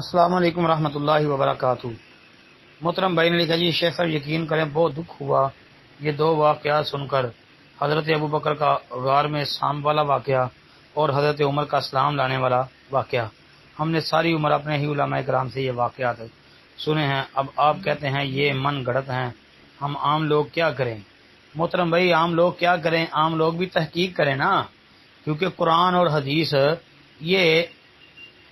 السلام علیکم ورحمۃ اللہ وبرکاتہ۔ محترم بھائی نے لکھا جی شیخ صاحب یقین کریں بہت دکھ ہوا یہ دو واقعات سن کر، حضرت ابوبکر کا غار میں سانپ والا واقعہ اور حضرت عمر کا سلام لانے والا واقعہ۔ ہم نے ساری عمر اپنے ہی علماء کرام سے یہ واقعات سنے ہیں، اب آپ کہتے ہیں یہ من گھڑت ہیں، ہم عام لوگ کیا کریں؟ محترم بھائی عام لوگ کیا کریں؟ عام لوگ بھی تحقیق کریں نا، کیونکہ قرآن اور حدیث یہ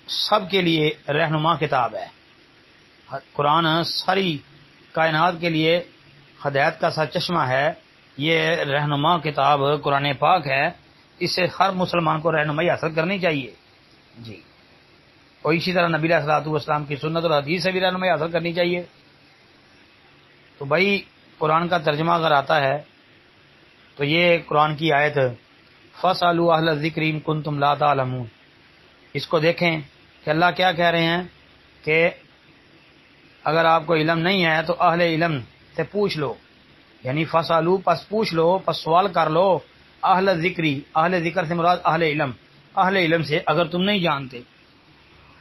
سب کے لیے رہنما کتاب ہے۔ قرآن ساری کائنات کے لیے ہدایت کا سا چشمہ ہے، یہ رہنما کتاب قرآن پاک ہے، اس سے ہر مسلمان کو رہنمائی حاصل کرنی چاہیے جی۔ اور اسی طرح نبی علیہ الصلوۃ والسلام کی سنت اور حدیث سے بھی رہنمائی حاصل کرنی چاہیے۔ تو بھائی قرآن کا ترجمہ اگر آتا ہے تو یہ قرآن کی آیت فَاسْأَلُوا أَهْلَ الذِّكْرِ إِن كُنتُمْ لَا تَعْلَمُونَ، اس کو دیکھیں کہ اللہ کیا کہہ رہے ہیں کہ اگر آپ کو علم نہیں ہے تو اہل علم سے پوچھ لو، یعنی فَاسْأَلُوا پس پوچھ لو، پس سوال کر لو، اہل ذکری، اہل ذکر سے مراد اہل علم سے اگر تم نہیں جانتے۔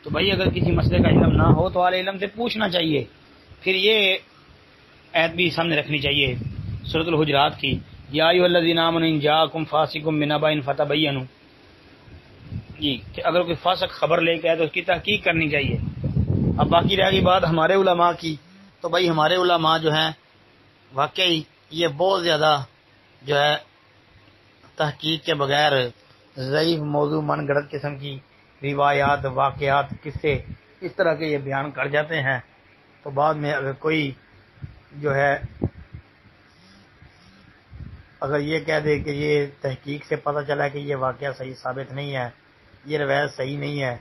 تو بھائی اگر کسی مسئلے کا علم نہ ہو تو اہل علم سے پوچھنا چاہیے۔ پھر یہ آیت بھی سامنے رکھنی چاہیے سورۃ الحجرات کی، یا ایھا الذین آمنوا ان جاءکم فاسق بنبأ فتبینوا، جی کہ اگر کوئی فاسق خبر لے کے آئے تو اس کی تحقیق کرنی چاہیے۔ اب باقی رہ گئی بات ہمارے علماء کی، تو بھائی ہمارے علماء جو ہیں واقعی یہ بہت زیادہ جو ہے تحقیق کے بغیر ضعیف موضوع من گڑت قسم کی روایات، واقعات، قصے اس طرح کے یہ بیان کر جاتے ہیں، تو بعد میں اگر کوئی جو ہے اگر یہ کہہ دے کہ یہ تحقیق سے پتہ چلا کہ یہ واقعہ صحیح ثابت نہیں ہے، یہ روایت صحیح نہیں ہے،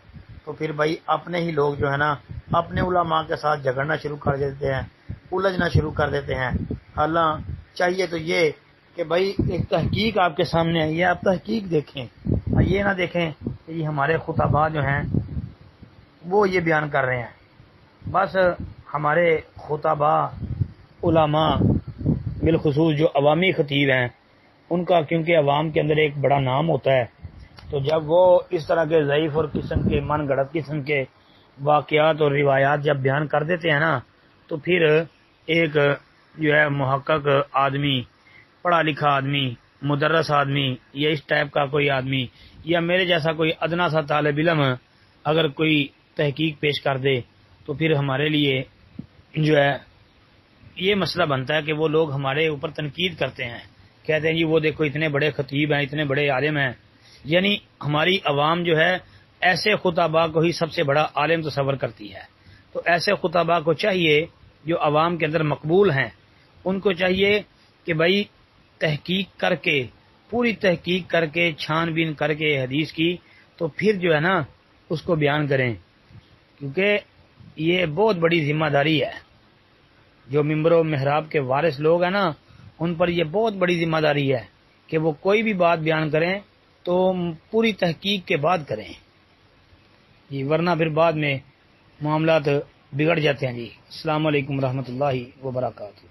تو پھر بھائی اپنے ہی لوگ جو ہے نا اپنے علماء کے ساتھ جھگڑنا شروع کر دیتے ہیں، الجھنا شروع کر دیتے ہیں۔ حالانکہ چاہیے تو یہ کہ بھائی ایک تحقیق آپ کے سامنے ہے، یہ آپ تحقیق دیکھیں، یہ نہ دیکھیں کہ یہ ہمارے خطباء جو ہیں وہ یہ بیان کر رہے ہیں۔ بس ہمارے خطباء علماء بالخصوص جو عوامی خطیب ہیں ان کا کیونکہ عوام کے اندر ایک بڑا نام ہوتا ہے، تو جب وہ اس طرح کے ضعیف اور قسم کے من گھڑت قسم کے واقعات اور روایات جب بیان کر دیتے ہیں نا، تو پھر ایک جو ہے محقق آدمی، پڑھا لکھا آدمی، مدرس آدمی یا اس ٹائپ کا کوئی آدمی یا میرے جیسا کوئی ادنا سا طالب علم اگر کوئی تحقیق پیش کر دے تو پھر ہمارے لیے جو ہے یہ مسئلہ بنتا ہے کہ وہ لوگ ہمارے اوپر تنقید کرتے ہیں، کہتے ہیں جی وہ دیکھو اتنے بڑے خطیب ہیں، اتنے بڑے عالم ہیں، یعنی ہماری عوام جو ہے ایسے خطباء کو ہی سب سے بڑا عالم تصور کرتی ہے۔ تو ایسے خطباء کو چاہیے جو عوام کے اندر مقبول ہیں، ان کو چاہیے کہ بھائی تحقیق کر کے، پوری تحقیق کر کے، چھان بین کر کے حدیث کی، تو پھر جو ہے نا اس کو بیان کریں، کیونکہ یہ بہت بڑی ذمہ داری ہے۔ جو ممبر و محراب کے وارث لوگ ہیں نا ان پر یہ بہت بڑی ذمہ داری ہے کہ وہ کوئی بھی بات بیان کریں تو پوری تحقیق کے بعد کریں جی، ورنہ پھر بعد میں معاملات بگڑ جاتے ہیں جی۔ السلام علیکم ورحمۃ اللہ وبرکاتہ۔